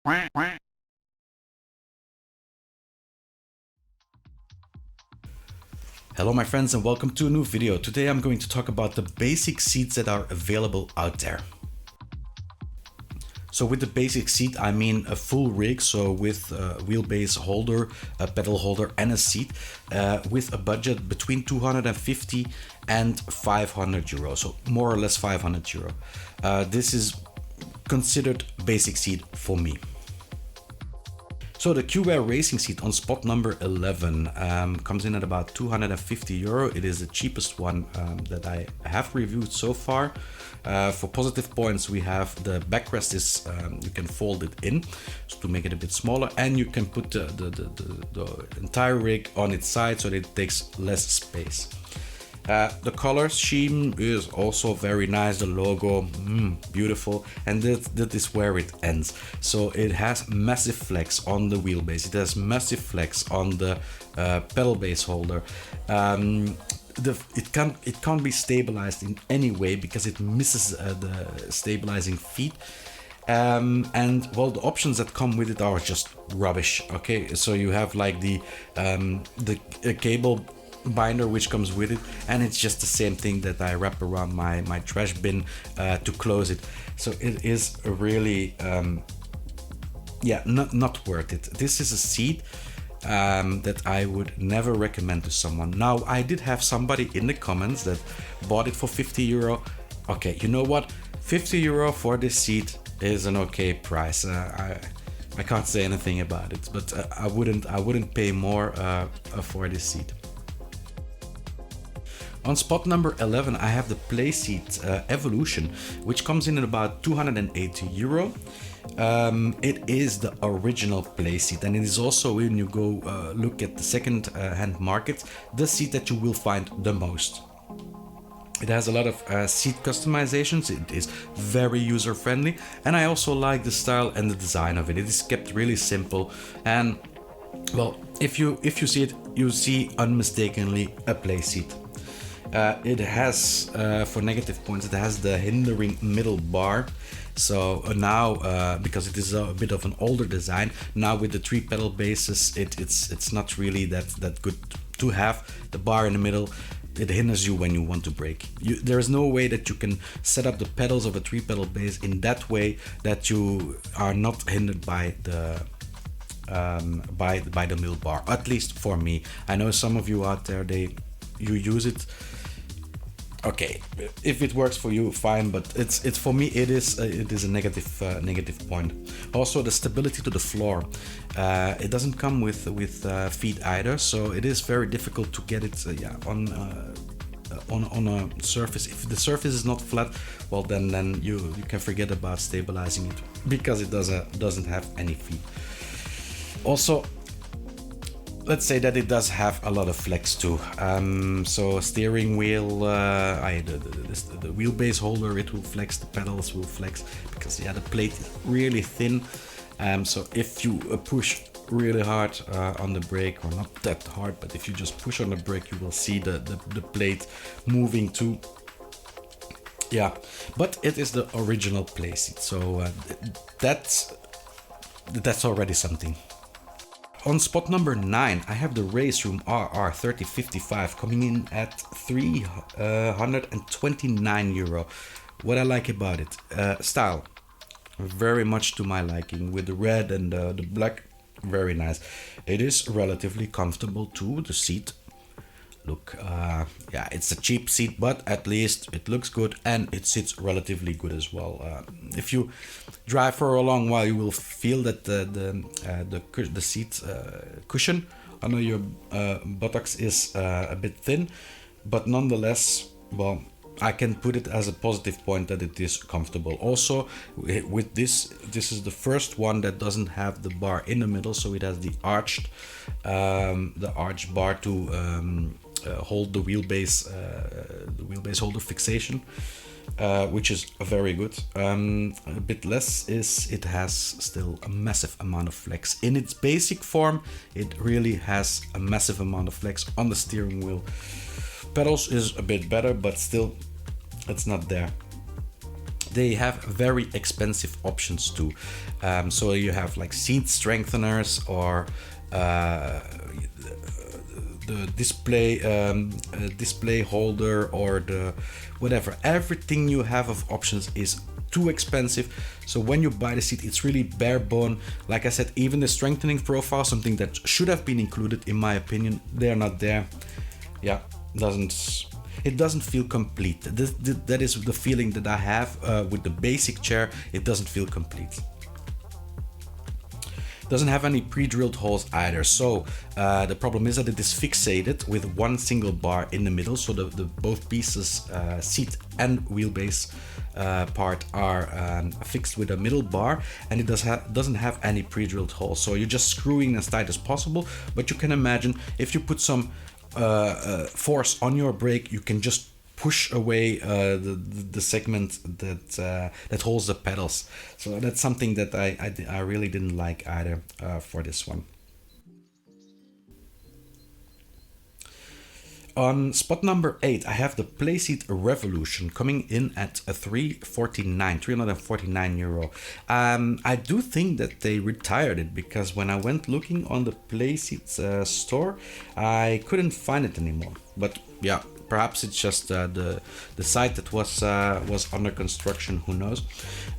Hello my friends and welcome to a new video. Today I'm going to talk about the basic seats that are available out there. So with the basic seat I mean a full rig, so with a wheelbase holder, a pedal holder and a seat, with a budget between 250 and 500 euros, so more or less 500 euro. This is considered basic seat for me. So the QWare racing seat on spot number 11 comes in at about 250 euro. It is the cheapest one that I have reviewed so far. For positive points, we have the backrest is you can fold it in to make it a bit smaller, and you can put the entire rig on its side so that it takes less space. The color scheme is also very nice, the logo, beautiful, and that is where it ends. So it has massive flex on the wheelbase, it has massive flex on the pedal base holder. It can't be stabilized in any way because it misses the stabilizing feet. And well, the options that come with it are just rubbish. Okay, so you have like the cable binder which comes with it, and it's just the same thing that I wrap around my trash bin to close it. So it is really not worth it. This is a seat that I would never recommend to someone. Now I did have somebody in the comments that bought it for 50 euro. Okay, you know what, 50 euro for this seat is an okay price. I can't say anything about it, but I wouldn't pay more for this seat. On spot number 11 I have the Playseat Evolution, which comes in at about 280 euro. It is the original Playseat, and it is also, when you go look at the second hand market, the seat that you will find the most. It has a lot of seat customizations, it is very user friendly, and I also like the style and the design of it. It is kept really simple, and well, if you see it, you see unmistakably a Playseat. It has, for negative points, it has the hindering middle bar. So now, because it is a bit of an older design, now with the 3 pedal bases, it's not really that good to have the bar in the middle. It hinders you when you want to brake. There is no way that you can set up the pedals of a 3 pedal base in that way that you are not hindered by the middle bar. At least for me. I know some of you out there, you use it. Okay, if it works for you, fine, but it's for me it is a negative point. Also, the stability to the floor, it doesn't come with feet either, so it is very difficult to get it on a surface. If the surface is not flat, well then you can forget about stabilizing it, because it doesn't have any feet. Also, let's say that it does have a lot of flex too. So steering wheel, the wheelbase holder, it will flex, the pedals will flex, because the plate is really thin. So if you push really hard on the brake, or not that hard, but if you just push on the brake, you will see the plate moving too. Yeah, but it is the original Playseat, so that's already something. On spot number 9 I have the RaceRoom RR3055 coming in at 329 euro. What I like about it, style, very much to my liking, with the red and the black, very nice. It is relatively comfortable too, the seat. Look, yeah, it's a cheap seat, but at least it looks good and it sits relatively good as well. If you drive for a long while, you will feel that the seat cushion under your buttocks is a bit thin, but nonetheless, well, I can put it as a positive point that it is comfortable. Also, with this is the first one that doesn't have the bar in the middle, so it has the arched bar to hold the wheelbase holder fixation, which is very good. A bit less is it has still a massive amount of flex. In its basic form, it really has a massive amount of flex on the steering wheel. Pedals is a bit better, but still it's not there. they have very expensive options too. So you have like seat strengtheners or the display holder or the whatever. Everything you have of options is too expensive. So when you buy the seat, it's really bare bone. Like I said, even the strengthening profile, something that should have been included in my opinion, they're not there. Yeah, it doesn't feel complete. That is the feeling that I have with the basic chair. It doesn't feel complete. Doesn't have any pre-drilled holes either. So the problem is that it is fixated with one single bar in the middle. So the both pieces, seat and wheelbase part are fixed with a middle bar, and it doesn't have any pre-drilled holes. So you're just screwing as tight as possible. But you can imagine if you put some force on your brake, you can just push away the segment that holds the pedals. So that's something that I really didn't like either for this one. On spot number 8, I have the Playseat Revolution coming in at a 349 euro. I do think that they retired it, because when I went looking on the Playseat store, I couldn't find it anymore. But yeah, perhaps it's just the site that was under construction, who knows.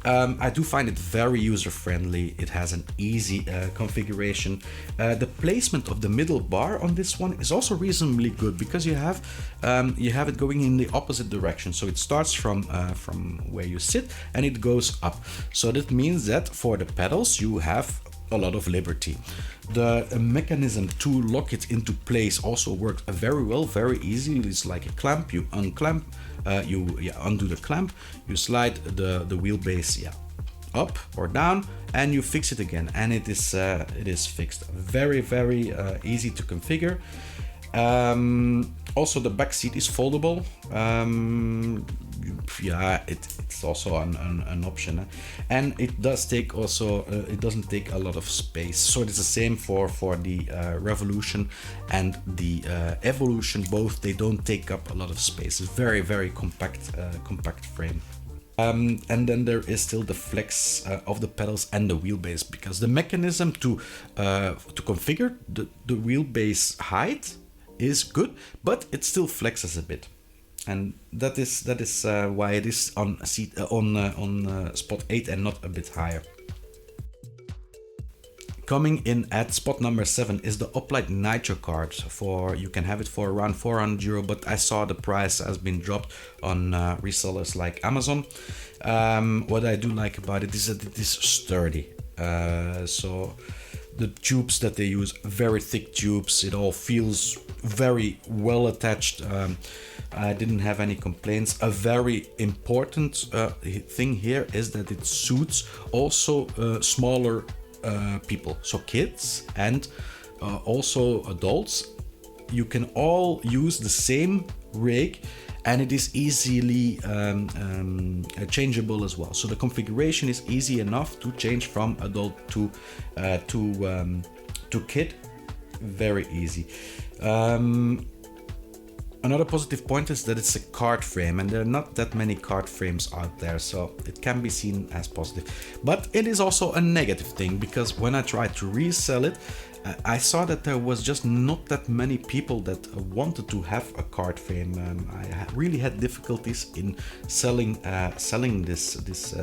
I do find it very user-friendly. It has an easy configuration. The placement of the middle bar on this one is also reasonably good, because you have it going in the opposite direction. So it starts from where you sit and it goes up. So that means that for the pedals you have a lot of liberty. The mechanism to lock it into place also works very well, very easy. It's like a clamp. You unclamp, you undo the clamp, you slide the wheelbase up or down, and you fix it again, and it is fixed. Very easy to configure. Also the back seat is foldable. It's also an option, and it does take also it doesn't take a lot of space. So it is the same for the Revolution and the Evolution. Both, they don't take up a lot of space. It's very compact frame. And then there is still the flex of the pedals and the wheelbase, because the mechanism to configure the wheelbase height is good, but it still flexes a bit, and that is why it is on spot 8 and not a bit higher. Coming in at spot number 7 is the Oplite Nitrokart. You can have it for around 400 euro, but I saw the price has been dropped on resellers like Amazon. What I do like about it is that it is sturdy. So the tubes that they use, very thick tubes. It all feels very well attached. I didn't have any complaints. A very important thing here is that it suits also smaller people, so kids and also adults. You can all use the same rig, and it is easily changeable as well. So the configuration is easy enough to change from adult to kid. Very easy. Another positive point is that it's a kart frame, and there are not that many kart frames out there, so it can be seen as positive. But it is also a negative thing, because when I tried to resell it, I saw that there was just not that many people that wanted to have a kart frame. I really had difficulties in selling this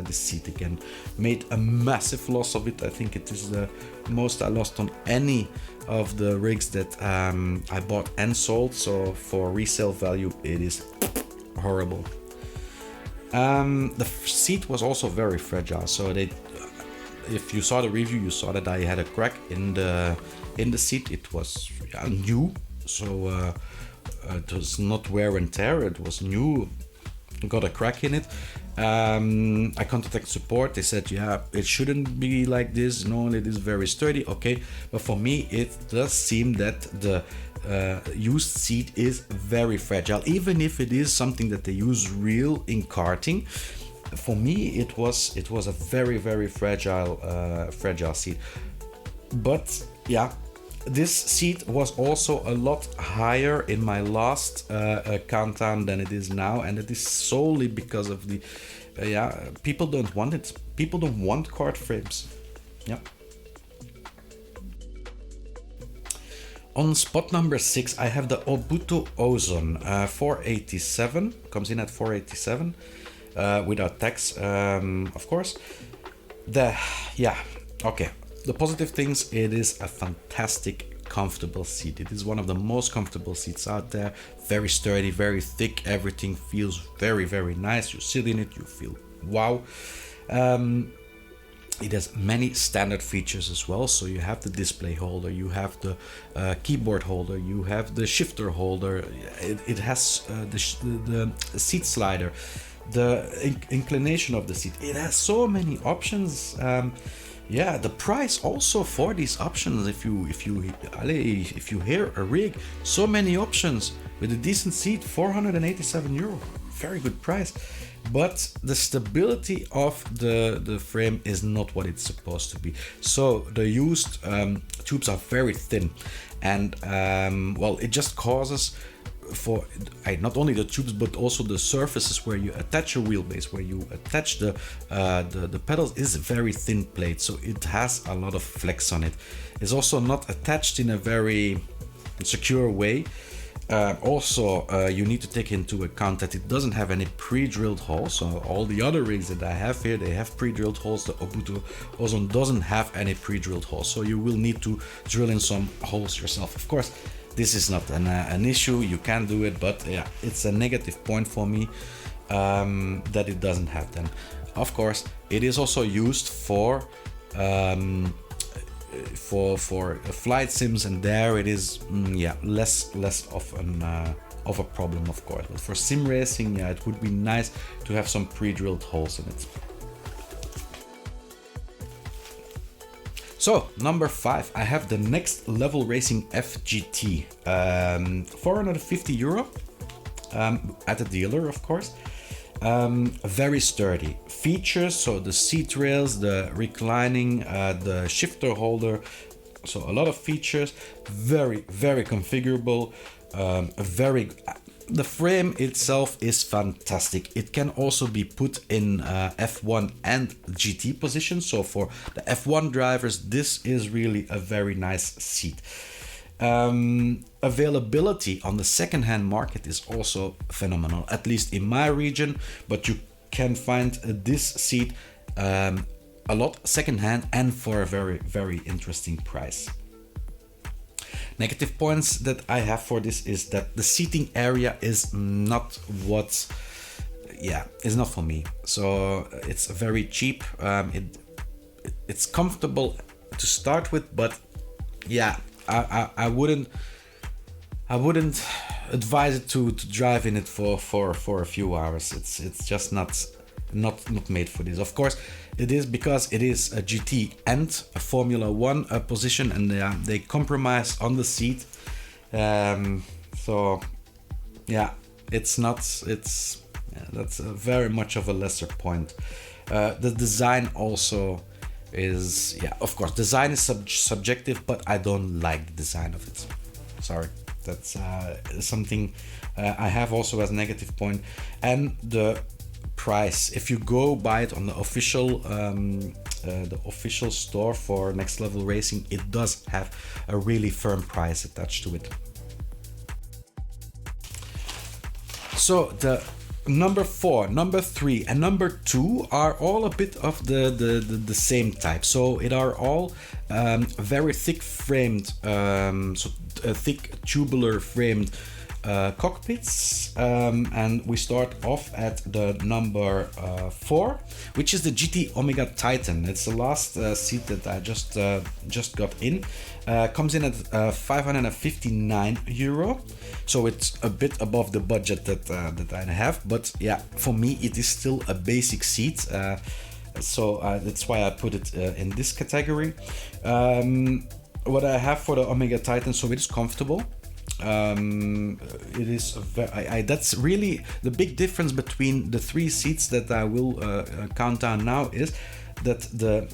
seat again. Made a massive loss of it. I think it is the most I lost on any of the rigs that I bought and sold. So for resale value, it is horrible. The seat was also very fragile. So if you saw the review, you saw that I had a crack in the seat. It was new, so it was not wear and tear. It was new. Got a crack in it. I contacted support. They said, yeah, it shouldn't be like this. No, it is very sturdy. Okay, but for me, it does seem that the used seat is very fragile, even if it is something that they use real in karting. For me, it was a very fragile seat. But yeah, this seat was also a lot higher in my last countdown than it is now, and it is solely because of the yeah, people don't want it. People don't want kart frames. Yeah. On spot number 6, I have the Obutto oZone 487. Comes in at 487 without tax, of course. Okay. The positive things, it is a fantastic, comfortable seat. It is one of the most comfortable seats out there. Very sturdy, very thick. Everything feels very, very nice. You sit in it, you feel wow. It has many standard features as well. So you have the display holder, you have the keyboard holder, you have the shifter holder. It has the seat slider, the inclination of the seat. It has so many options. Yeah, the price also for these options. If you hear a rig, so many options with a decent seat, €487. Very good price. But the stability of the frame is not what it's supposed to be. So the used tubes are very thin, and well, it just causes for not only the tubes but also the surfaces where you attach your wheelbase, where you attach the pedals, is a very thin plate, so it has a lot of flex on it. It's also not attached in a very secure way. Also, you need to take into account that it doesn't have any pre-drilled holes. So all the other rigs that I have here, they have pre-drilled holes. The Obutto oZone doesn't have any pre-drilled holes, so you will need to drill in some holes yourself. Of course, this is not an issue, you can do it, but yeah, it's a negative point for me that it doesn't have them. Of course, it is also used for flight sims, and there it is less of a problem, of course. But for sim racing, yeah, it would be nice to have some pre-drilled holes in it. So number 5, I have the Next Level Racing FGT, €450 at the dealer, of course. Very sturdy features, so the seat rails, the reclining, the shifter holder, so a lot of features. Very, very configurable. The frame itself is fantastic. It can also be put in F1 and GT position, so for the F1 drivers, this is really a very nice seat. Availability on the second-hand market is also phenomenal, at least in my region, but you can find this seat a lot second-hand and for a very, very interesting price. Negative points that I have for this is that the seating area is not is not for me. So it's very cheap. It's comfortable to start with, but yeah, I wouldn't advise it to drive in it for a few hours. It's just not made for this. Of course, it is because it is a GT and a Formula One position, and they compromise on the seat. So yeah, that's very much of a lesser point. The design also is, of course, design is subjective, but I don't like the design of it. Sorry, that's something I have also as a negative point. And the price, if you go buy it on the official store for Next Level Racing, it does have a really firm price attached to it. So the number 4, number 3, and number 2 are all a bit of the same type. So it are all very thick framed, thick tubular framed cockpits, and we start off at the number 4, which is the GT Omega Titan. It's the last seat that I just got in. Comes in at €559, so it's a bit above the budget that I have, but yeah, for me it is still a basic seat, so that's why I put it in this category. What I have for the Omega Titan, so it is comfortable. It is that's really the big difference between the 3 seats that I will count down now, is that the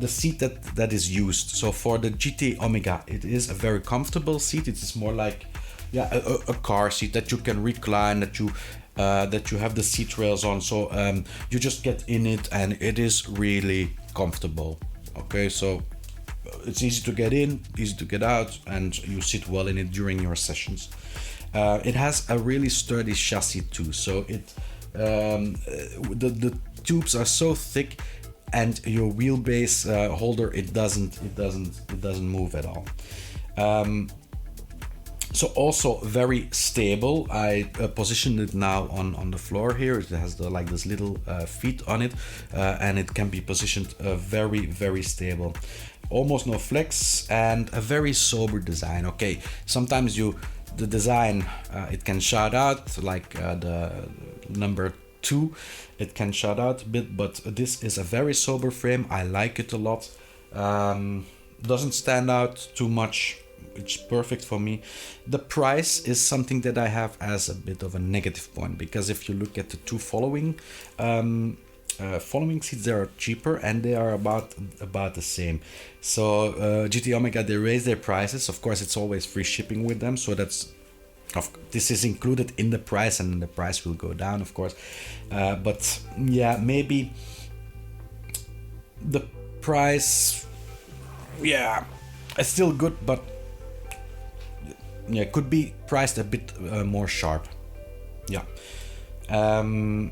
seat that is used. So for the GT Omega, it is a very comfortable seat. It is more like a car seat that you can recline, that you that you have the seat rails on, so you just get in it and it is really comfortable. Okay, so it's easy to get in, easy to get out, and you sit well in it during your sessions. It has a really sturdy chassis too, so the tubes are so thick, and your wheelbase holder, it doesn't move at all. So also very stable. I positioned it now on the floor here. It has like this little feet on it, and it can be positioned very stable. Almost no flex, and a very sober design. Okay, sometimes the design it can shout out, like the number 2, it can shout out a bit, but this is a very sober frame. I like it a lot. Doesn't stand out too much. It's perfect for me. The price is something that I have as a bit of a negative point, because if you look at the 2 following seats, they are cheaper and they are about the same. So GT Omega, they raise their prices. Of course, it's always free shipping with them, so this is included in the price, and the price will go down, of course. But yeah, maybe the price, yeah, it's still good, but yeah, could be priced a bit more sharp. Yeah.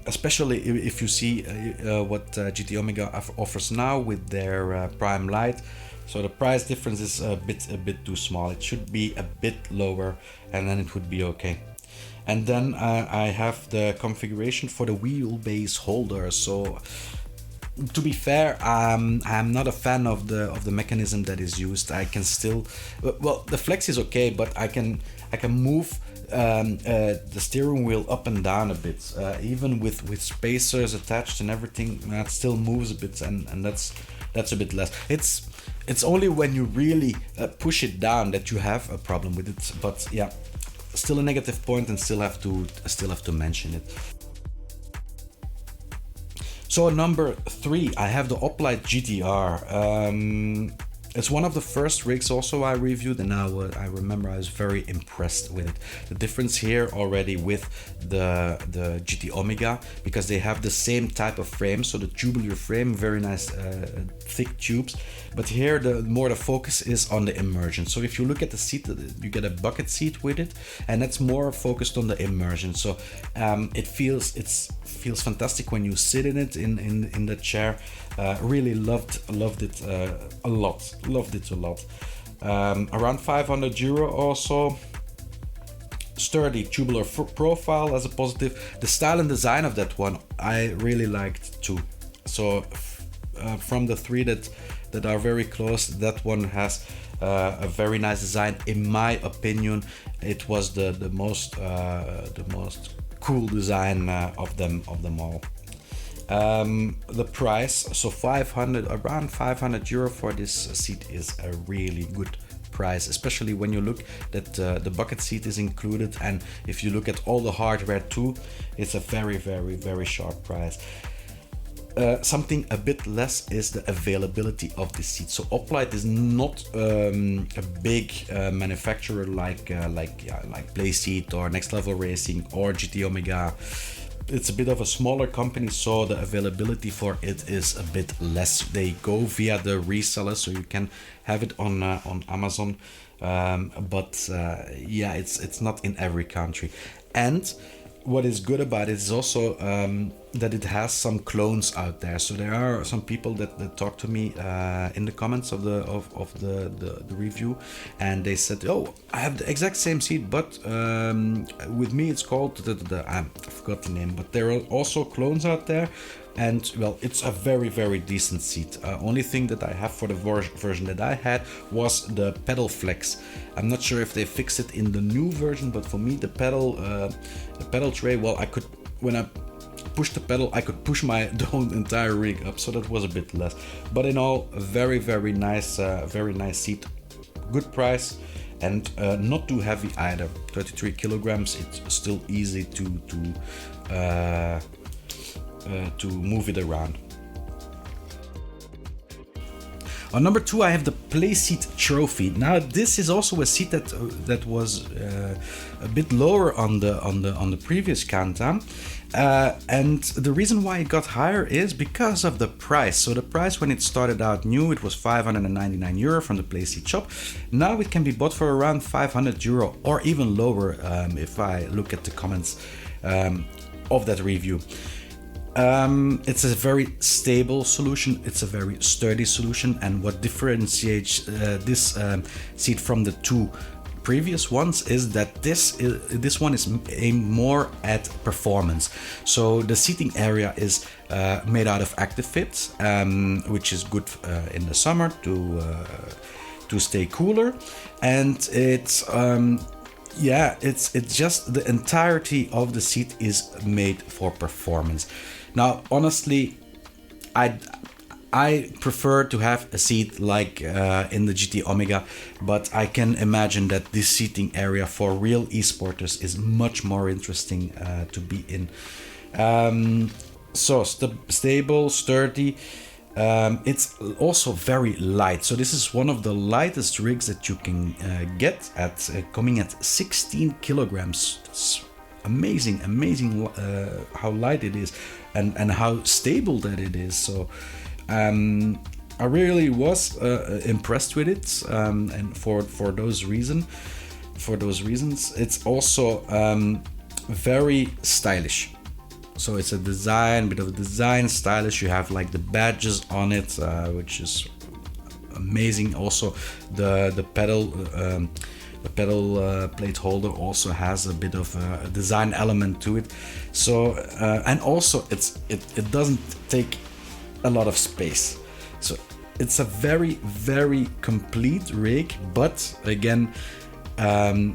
Especially if you see what GT Omega offers now with their Prime Lite. So the price difference is a bit too small. It should be a bit lower, and then it would be okay. And then I have the configuration for the wheelbase holder. So to be fair, I'm not a fan of the mechanism that is used. I can still, well, the flex is okay, but I can move the steering wheel up and down a bit, even with spacers attached and everything. That still moves a bit, and that's a bit less. It's only when you really push it down that you have a problem with it. But yeah, still a negative point, and still have to mention it. So number 3, I have the Oplite GTR. It's one of the first rigs also I reviewed, and now I remember I was very impressed with it. The difference here already with the GT Omega, because they have the same type of frame, so the tubular frame, very nice thick tubes. But here the focus is on the immersion. So if you look at the seat, you get a bucket seat with it, and that's more focused on the immersion. So it feels fantastic when you sit in it in the chair. Really loved it a lot. Loved it a lot. Around 500 euro also. Sturdy tubular profile as a positive. The style and design of that one I really liked too. So from the 3 that are very close, that one has a very nice design. In my opinion, it was the most cool design of them all. The price, so around 500 euro for this seat is a really good price, especially when you look that the bucket seat is included, and if you look at all the hardware too, it's a very sharp price. Something a bit less is the availability of the seat. So Oplite is not a big manufacturer like Playseat or Next Level Racing or GT Omega. It's a bit of a smaller company, so the availability for it is a bit less. They go via the reseller, so you can have it on Amazon, but yeah, it's not in every country. And what is good about it is also that it has some clones out there. So there are some people that talk to me in the comments of the review, and they said, "Oh, I have the exact same seat, but with me it's called I forgot the name." But there are also clones out there, and well, it's a very decent seat. Only thing that I have for the version that I had was the pedal flex. I'm not sure if they fixed it in the new version, but for me the pedal tray, well, I could, when I pushed the pedal, I could push the whole entire rig up, so that was a bit less. But in all, very nice seat, good price, and not too heavy either. 33 kilograms. It's still easy to move it around. On number 2, I have the Playseat Trophy. Now, this is also a seat that was a bit lower on the previous countdown. And the reason why it got higher is because of the price. So the price when it started out new, it was 599 euro from the Playseat shop. Now it can be bought for around 500 euro or even lower if I look at the comments of that review. It's a very stable solution, it's a very sturdy solution, and what differentiates this seat from the two previous ones is that this one is aimed more at performance. So the seating area is made out of active fit, which is good in the summer to stay cooler, and it's just the entirety of the seat is made for performance. Now, honestly, I prefer to have a seat like in the GT Omega, but I can imagine that this seating area for real esporters is much more interesting to be in. Stable, sturdy. It's also very light. So this is one of the lightest rigs that you can get at coming at 16 kilograms. It's amazing how light it is and how stable that it is. So I really was impressed with it, and for those reasons, it's also very stylish. So it's a bit of a design, stylish. You have like the badges on it, which is amazing. Also, the pedal plate holder also has a bit of a design element to it. So and also it doesn't take a lot of space. So it's a very complete rig, but again,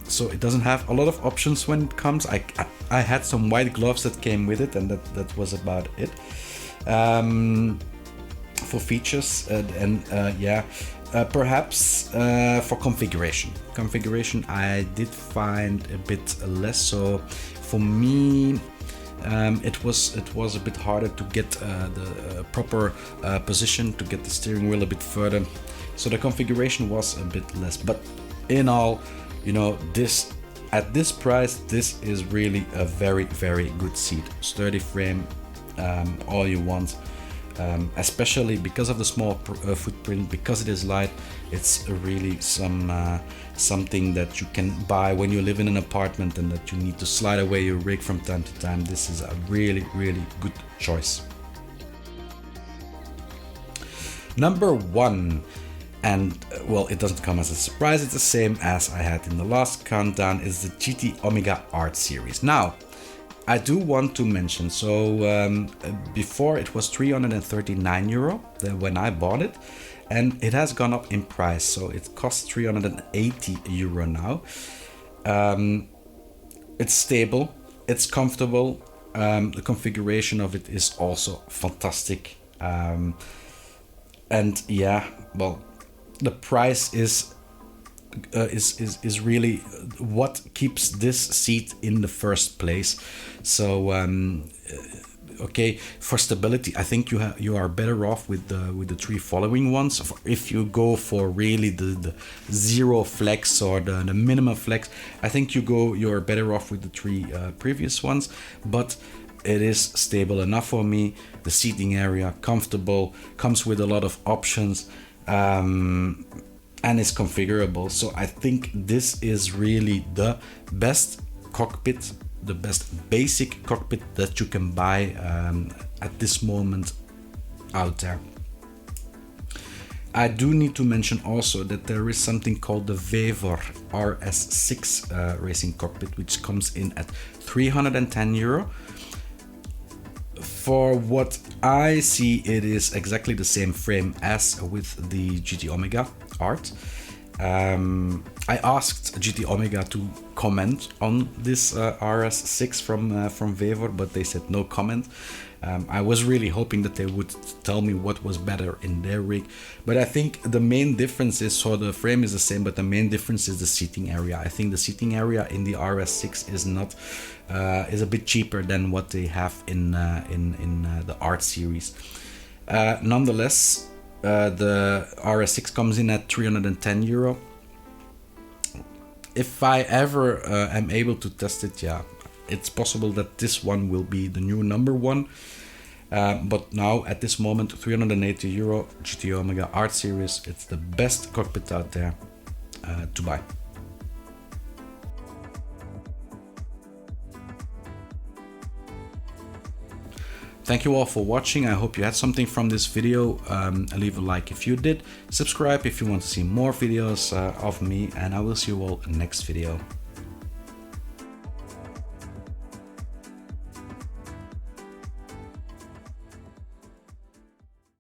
so it doesn't have a lot of options when it comes. I had some white gloves that came with it, and that was about it for features. Perhaps for configuration I did find a bit less. So for me, it was a bit harder to get the proper position, to get the steering wheel a bit further. So the configuration was a bit less. But in all, this at this price, this is really a very good seat. Sturdy frame, all you want. Especially because of the small footprint, because it is light, it's really something that you can buy when you live in an apartment and that you need to slide away your rig from time to time. This is a really good choice. Number 1, and well, it doesn't come as a surprise, it's the same as I had in the last countdown, is the GT Omega Art series. Now, I do want to mention, so before it was 339 euro when I bought it, and it has gone up in price, so it costs 380 euro now. It's stable, it's comfortable, the configuration of it is also fantastic, and yeah, well, the price is really what keeps this seat in the first place. So okay, for stability, I think you are better off with the 3 following ones. If you go for really the zero flex or the minimum flex, I think you are better off with the 3 previous ones. But it is stable enough for me. The seating area comfortable, comes with a lot of options. And is configurable. So I think this is really the best cockpit, the best basic cockpit that you can buy at this moment out there. I do need to mention also that there is something called the Vevor RS6 racing cockpit, which comes in at 310 euro. For what I see, it is exactly the same frame as with the GT Omega Art. I asked GT Omega to comment on this RS6 from Vevor, but they said no comment. I was really hoping that they would tell me what was better in their rig, but I think the main difference is, so the frame is the same, but the main difference is the seating area. I think the seating area in the RS6 is a bit cheaper than what they have in the Art series. Nonetheless, The RS6 comes in at 310 euro. If I ever am able to test it, yeah, it's possible that this one will be the new number one. But now at this moment, 380 euro GT Omega Art Series, it's the best cockpit out there to buy. Thank you all for watching. I hope you had something from this video. Leave a like if you did. Subscribe if you want to see more videos of me, and I will see you all next video.